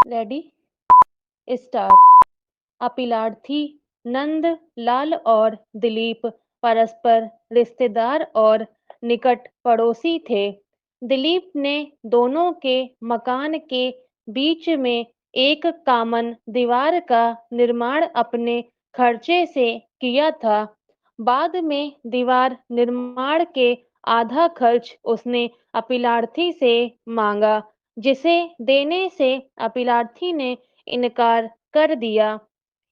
Ready start. अपीलार्थी Nand Lal और दिलीप परस्पर रिश्तेदार और निकट पड़ोसी थे। दिलीप ने दोनों के मकान के बीच में एक कामन दीवार का निर्माण अपने खर्चे से किया था। बाद में दीवार निर्माण के आधा खर्च उसने अपीलार्थी से मांगा, जिसे देने से अपीलार्थी ने इनकार कर दिया।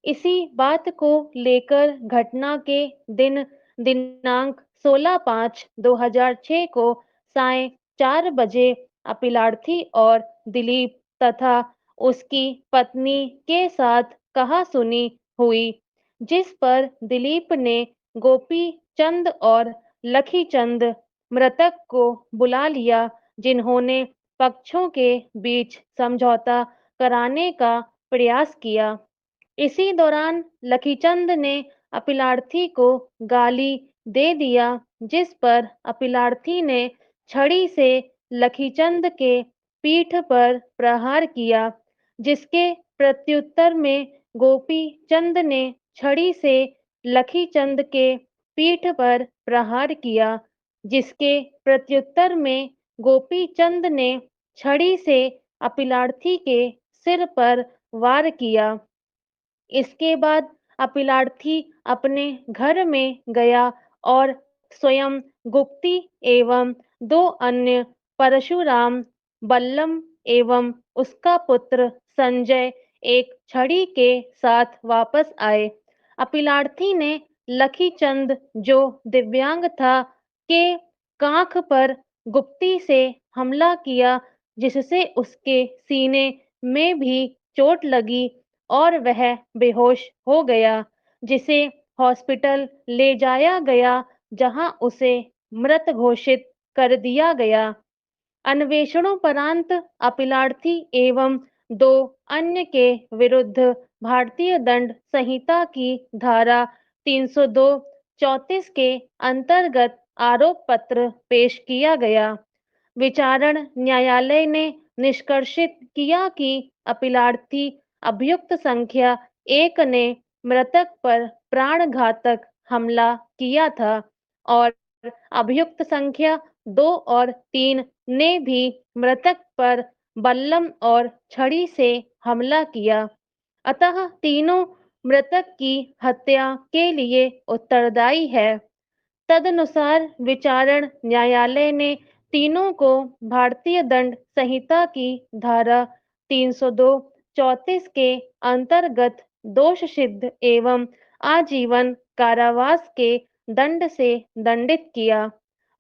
इसी बात को लेकर घटना के दिन दिनांक 16/5/2006 को सायं 4 बजे अपीलार्थी और दिलीप तथा उसकी पत्नी के साथ कहासुनी हुई, जिस पर दिलीप ने गोपी चंद और लखी चंद मृतक को बुला लिया, जिन्होंने पक्षों के बीच समझौता कराने का प्रयास किया। इसी दौरान लखीचंद ने अपीलार्थी को गाली दे दिया, जिस पर अपीलार्थी ने छड़ी से लखीचंद के पीठ पर प्रहार किया, जिसके प्रत्युत्तर में गोपी चंद ने छड़ी से लखीचंद के पीठ पर प्रहार किया, जिसके प्रत्युत्तर में गोपी चंद ने छड़ी से अपीलार्थी के सिर पर वार किया। इसके बाद अपीलार्थी अपने घर में गया और स्वयं गुप्ती एवं 2 अन्य परशुराम, बल्लम एवं उसका पुत्र संजय एक छड़ी के साथ वापस आए। अपीलार्थी ने लखीचंद, जो दिव्यांग था, के कांख पर गुप्ती से हमला किया, जिससे उसके सीने में भी चोट लगी और वह बेहोश हो गया, जिसे हॉस्पिटल ले जाया गया, जहां उसे मृत घोषित कर दिया गया। अन्वेषणोपरांत अपीलार्थी एवं 2 अन्य के विरुद्ध भारतीय दंड संहिता की धारा 302-34 के अंतर्गत आरोप पत्र पेश किया गया। विचारण न्यायालय ने निष्कर्षित किया कि अपीलार्थी अभियुक्त संख्या 1 ने मृतक पर प्राणघातक हमला किया था और अभियुक्त संख्या 2 और 3 ने भी मृतक पर बल्लम और छड़ी से हमला किया। अतः तीनों मृतक की हत्या के लिए उत्तरदायी है। तदनुसार विचारण न्यायालय ने तीनों को भारतीय दंड संहिता की धारा 302-34 के अंतर्गत दोष सिद्ध एवं आजीवन कारावास के दंड से दंडित किया।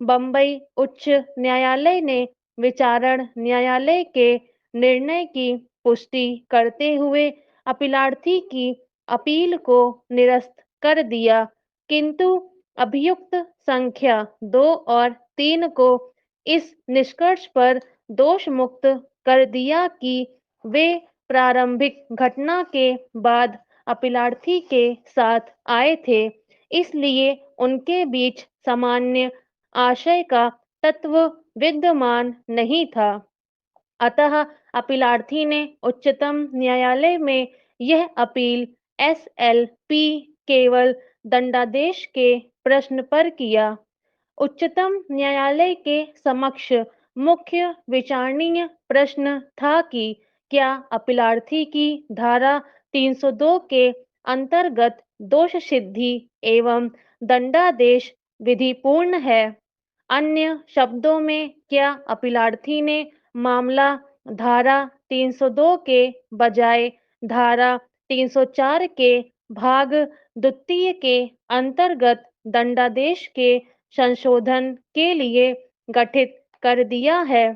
बंबई उच्च न्यायालय ने विचारण न्यायालय के निर्णय की पुष्टि करते हुए अपीलार्थी की अपील को निरस्त कर दिया, किंतु अभियुक्त संख्या 2 और 3 को इस निष्कर्ष पर दोष मुक्त कर दिया कि वे प्रारंभिक घटना के बाद अपीलार्थी के साथ आए थे, इसलिए उनके बीच सामान्य आशय का तत्व विद्यमान नहीं था। अतः अपीलार्थी ने उच्चतम न्यायालय में यह अपील एसएलपी केवल दंडादेश के प्रश्न पर किया। उच्चतम न्यायालय के समक्ष मुख्य विचारणीय प्रश्न था कि क्या अपीलार्थी की धारा 302 के अंतर्गत दोष सिद्धि एवं दंडादेश विधिपूर्ण है। अन्य शब्दों में, क्या अपीलार्थी ने मामला धारा 302 के बजाय धारा 304 के भाग द्वितीय के अंतर्गत दंडादेश के संशोधन के लिए गठित कर दिया है।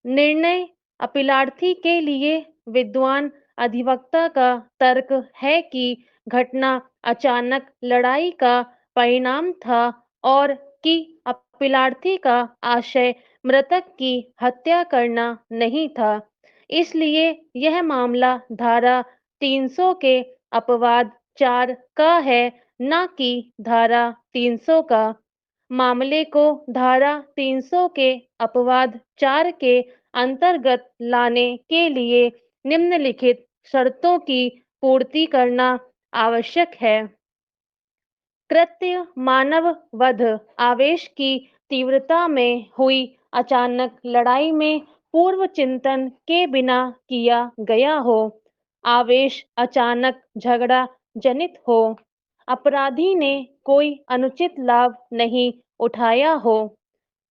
निर्णय अपीलार्थी के लिए विद्वान अधिवक्ता का तर्क है कि घटना अचानक लड़ाई का परिणाम था और कि अपीलार्थी का आशय मृतक की हत्या करना नहीं था, इसलिए यह मामला धारा 300 के अपवाद 4 का है, न कि धारा 300 का। मामले को धारा 300 के अपवाद 4 के अंतर्गत लाने के लिए निम्नलिखित शर्तों की पूर्ति करना आवश्यक है। कृत्य मानव वध आवेश की तीव्रता में हुई अचानक लड़ाई में पूर्व चिंतन के बिना किया गया हो। आवेश अचानक झगड़ा जनित हो। अपराधी ने कोई अनुचित लाभ नहीं उठाया हो।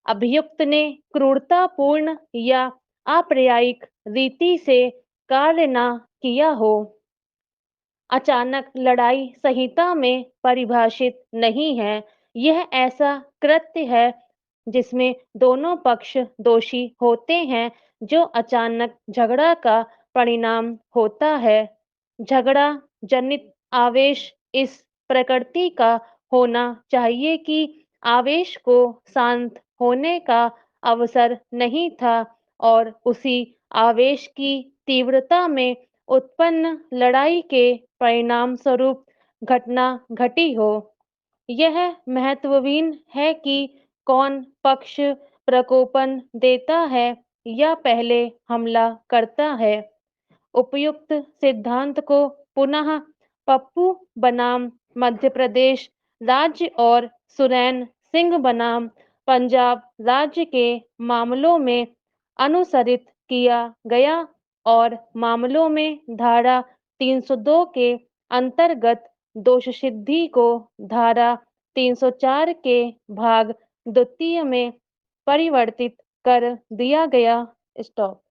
अभियुक्त ने क्रूरतापूर्ण या अप्रायिक रीति से कार्य न किया हो। अचानक लड़ाई संहिता में परिभाषित नहीं है। यह ऐसा कृत्य है जिसमें दोनों पक्ष दोषी होते हैं, जो अचानक झगड़ा का परिणाम होता है। झगड़ा जनित आवेश इस प्रकृति का होना चाहिए कि आवेश को शांत होने का अवसर नहीं था और उसी आवेश की तीव्रता में उत्पन्न लड़ाई के परिणाम स्वरूप घटना घटी हो। यह महत्वहीन है कि कौन पक्ष प्रकोपन देता है या पहले हमला करता है। उपयुक्त सिद्धांत को पुनः पप्पू बनाम मध्य प्रदेश राज्य और सुरैन सिंह बनाम पंजाब राज्य के मामलों में अनुसरित किया गया और मामलों में धारा 302 के अंतर्गत दोषसिद्धि को धारा 304 के भाग द्वितीय में परिवर्तित कर दिया गया। स्टॉप।